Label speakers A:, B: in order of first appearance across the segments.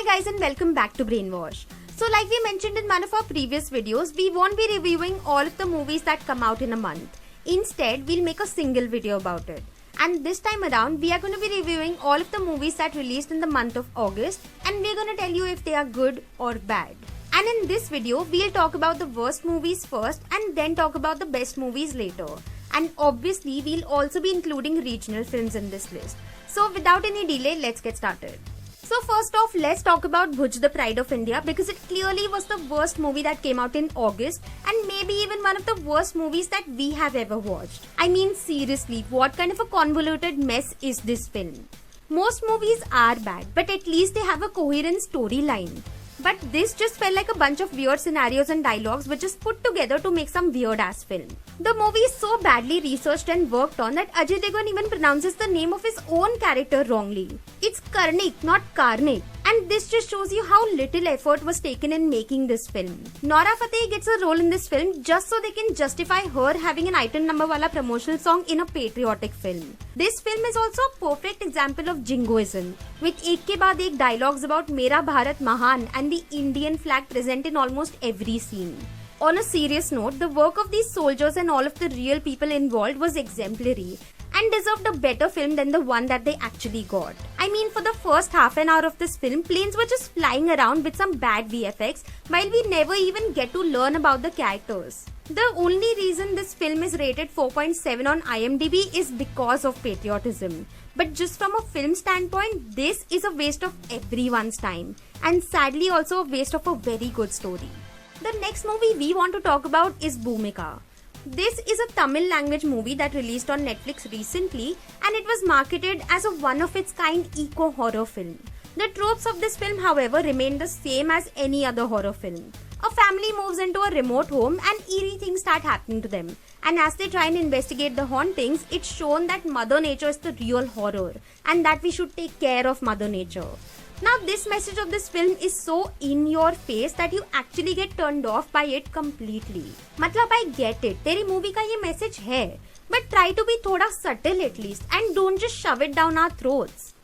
A: Hi guys and welcome back to Brainwash. So like we mentioned in one of our previous videos, we won't be reviewing all of the movies that come out in a month. Instead, we'll make a single video about it. And this time around, we are going to be reviewing all of the movies that released in the month of August, and we're going to tell you if they are good or bad. And in this video, we'll talk about the worst movies first and then talk about the best movies later. And obviously, we'll also be including regional films in this list. So without any delay, let's get started. So first off, let's talk about Bhuj, the Pride of India, because it clearly was the worst movie that came out in August and maybe even one of the worst movies that we have ever watched. I mean seriously, what kind of a convoluted mess is this film? Most movies are bad, but at least they have a coherent storyline. But this just felt like a bunch of weird scenarios and dialogues which is put together to make some weird ass film. The movie is so badly researched and worked on that Ajay Devgn even pronounces the name of his own character wrongly. It's Karnik, not Karnik. And this just shows you how little effort was taken in making this film. Nora Fateh gets a role in this film just so they can justify her having an item number wala promotional song in a patriotic film. This film is also a perfect example of jingoism, with ek ke baad ek dialogues about Mera Bharat Mahan and the Indian flag present in almost every scene. On a serious note, the work of these soldiers and all of the real people involved was exemplary and deserved a better film than the one that they actually got. I mean, for the first half an hour of this film, planes were just flying around with some bad VFX while we never even get to learn about the characters. The only reason this film is rated 4.7 on IMDb is because of patriotism. But just from a film standpoint, this is a waste of everyone's time and sadly also a waste of a very good story. The next movie we want to talk about is Bhumika. This is a Tamil language movie that released on Netflix recently and it was marketed as a one-of-its-kind eco-horror film. The tropes of this film, however, remain the same as any other horror film. A family moves into a remote home and eerie things start happening to them. And as they try and investigate the hauntings, it's shown that Mother Nature is the real horror and that we should take care of Mother Nature. Now this message of this film is so in your face that you actually get turned off by it completely. Matlab, I get it, तेरी movie का ये message है, but try to be थोड़ा subtle at least and don't just shove it down our throats.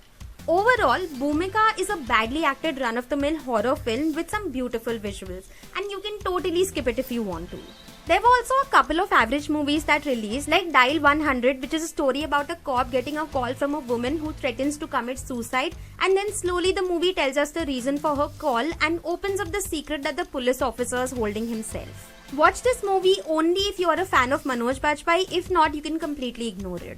A: Overall, Bhumika is a badly acted run-of-the-mill horror film with some beautiful visuals and you can totally skip it if you want to. There were also a couple of average movies that released like Dial 100, which is a story about a cop getting a call from a woman who threatens to commit suicide, and then slowly the movie tells us the reason for her call and opens up the secret that the police officer is holding himself. Watch this movie only if you are a fan of Manoj Bajpayee, if not you can completely ignore it.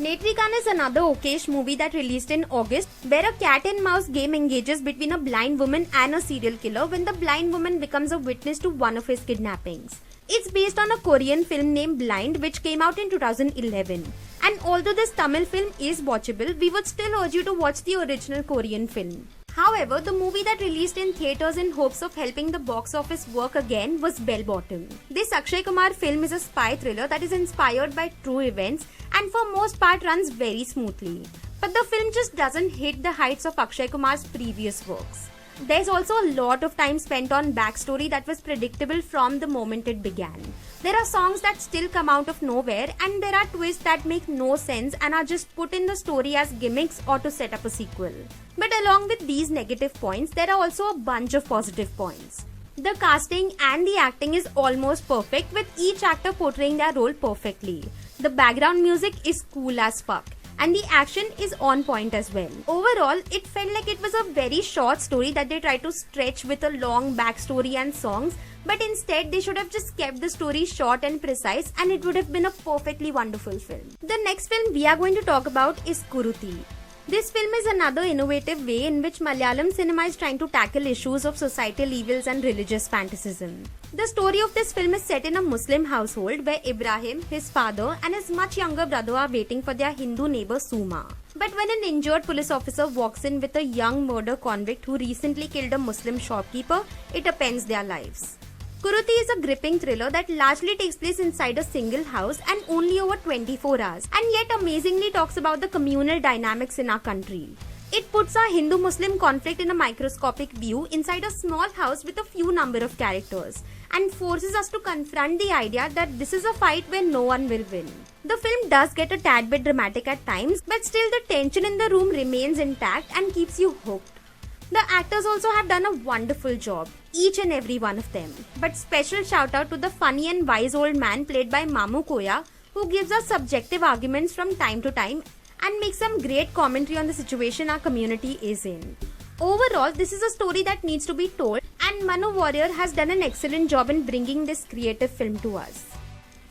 A: Netrikan is another okayish movie that released in August where a cat and mouse game engages between a blind woman and a serial killer when the blind woman becomes a witness to one of his kidnappings. It's based on a Korean film named Blind which came out in 2011. And although this Tamil film is watchable, we would still urge you to watch the original Korean film. However, the movie that released in theatres in hopes of helping the box office work again was Bell Bottom. This Akshay Kumar film is a spy thriller that is inspired by true events and for most part runs very smoothly. But the film just doesn't hit the heights of Akshay Kumar's previous works. There's also a lot of time spent on backstory that was predictable from the moment it began. There are songs that still come out of nowhere and there are twists that make no sense and are just put in the story as gimmicks or to set up a sequel. But along with these negative points, there are also a bunch of positive points. The casting and the acting is almost perfect with each actor portraying their role perfectly. The background music is cool as fuck. And the action is on point as well. Overall, it felt like it was a very short story that they tried to stretch with a long backstory and songs, but instead they should have just kept the story short and precise and it would have been a perfectly wonderful film. The next film we are going to talk about is Kuruthi. This film is another innovative way in which Malayalam cinema is trying to tackle issues of societal evils and religious fanaticism. The story of this film is set in a Muslim household where Ibrahim, his father, and his much younger brother are waiting for their Hindu neighbor Suma. But when an injured police officer walks in with a young murder convict who recently killed a Muslim shopkeeper, it upends their lives. Kuruthi is a gripping thriller that largely takes place inside a single house and only over 24 hours, and yet amazingly talks about the communal dynamics in our country. It puts our Hindu-Muslim conflict in a microscopic view inside a small house with a few number of characters and forces us to confront the idea that this is a fight where no one will win. The film does get a tad bit dramatic at times, but still the tension in the room remains intact and keeps you hooked. The actors also have done a wonderful job, each and every one of them. But special shout out to the funny and wise old man played by Mamu Koya, who gives us subjective arguments from time to time and makes some great commentary on the situation our community is in. Overall, this is a story that needs to be told, and Manu Warrior has done an excellent job in bringing this creative film to us.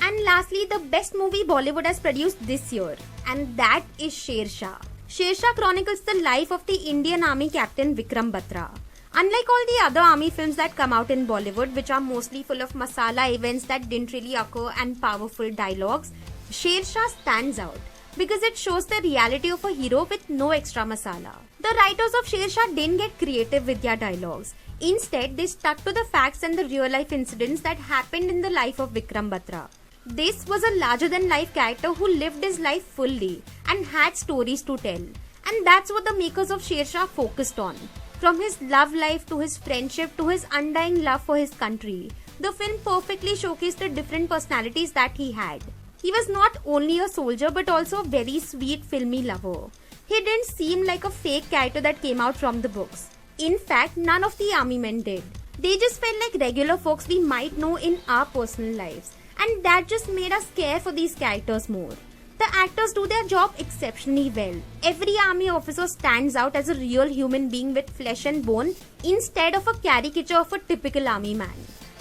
A: And lastly, the best movie Bollywood has produced this year, and that is Sher Shah. Sher Shah chronicles the life of the Indian Army captain Vikram Batra. Unlike all the other army films that come out in Bollywood, which are mostly full of masala events that didn't really occur and powerful dialogues, Sher Shah stands out because it shows the reality of a hero with no extra masala. The writers of Sher Shah didn't get creative with their dialogues. Instead, they stuck to the facts and the real life incidents that happened in the life of Vikram Batra. This was a larger than life character who lived his life fully and had stories to tell. And that's what the makers of Sher Shah focused on. From his love life to his friendship to his undying love for his country, the film perfectly showcased the different personalities that he had. He was not only a soldier but also a very sweet filmy lover. He didn't seem like a fake character that came out from the books. In fact, none of the army men did. They just felt like regular folks we might know in our personal lives. And that just made us care for these characters more. The actors do their job exceptionally well. Every army officer stands out as a real human being with flesh and bone instead of a caricature of a typical army man.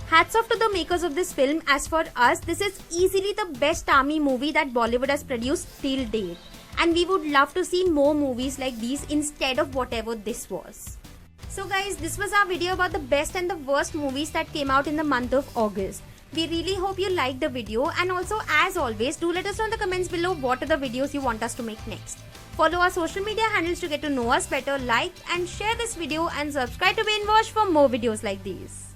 A: Hats off to the makers of this film. As for us, this is easily the best army movie that Bollywood has produced till date. And we would love to see more movies like these instead of whatever this was. So guys, this was our video about the best and the worst movies that came out in the month of August. We really hope you liked the video, and also as always, do let us know in the comments below what are the videos you want us to make next. Follow our social media handles to get to know us better, like and share this video, and subscribe to Brainwash for more videos like these.